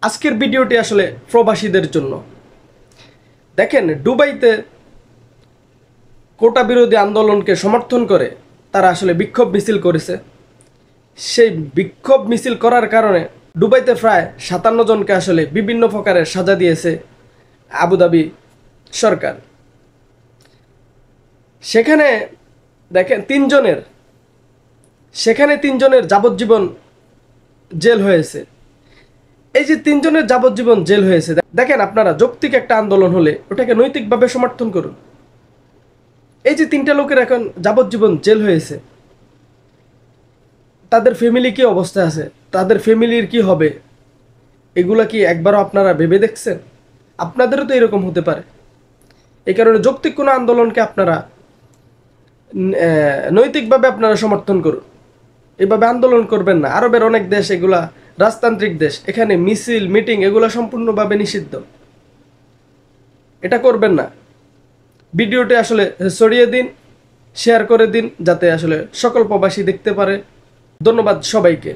আজকের ভিডিওটি আসলে প্রবাসীদের জন্য। দেখেন, দুবাইতে কোটা বিরোধী আন্দোলনকে সমর্থন করে তারা আসলে বিক্ষোভ মিছিল করেছে। সেই বিক্ষোভ মিছিল করার কারণে দুবাইতে প্রায় 57 জনকে আসলে বিভিন্ন প্রকারের সাজা দিয়েছে আবুধাবি সরকার। সেখানে দেখেন তিনজনের যাবজ্জীবন জেল হয়েছে। এই যে 3 জনের যাবজ্জীবন জেল হয়েছে, দেখেন আপনারা যৌক্তিক একটা আন্দোলন হলে ওটাকে নৈতিকভাবে সমর্থন করুন। এই যে 3টা লোকের এখন যাবজ্জীবন জেল হয়েছে, তাদের ফ্যামিলি কি অবস্থায় আছে, তাদের ফ্যামিলির কি হবে, এগুলা কি একবারও আপনারা ভেবে দেখছেন? আপনাদেরও তো এরকম হতে পারে। এই কারণে যৌক্তিক কোনো আন্দোলনকে আপনারা নৈতিকভাবে আপনারা সমর্থন করুন, এভাবে আন্দোলন করবেন না। আরবের অনেক দেশ এগুলা রাজতান্ত্রিক দেশ, এখানে মিছিল মিটিং এগুলা সম্পূর্ণভাবে নিষিদ্ধ। এটা করবেন না। ভিডিওটি আসলে ছড়িয়ে দিন, শেয়ার করে দিন, যাতে আসলে সকল প্রবাসী দেখতে পারে। ধন্যবাদ সবাইকে।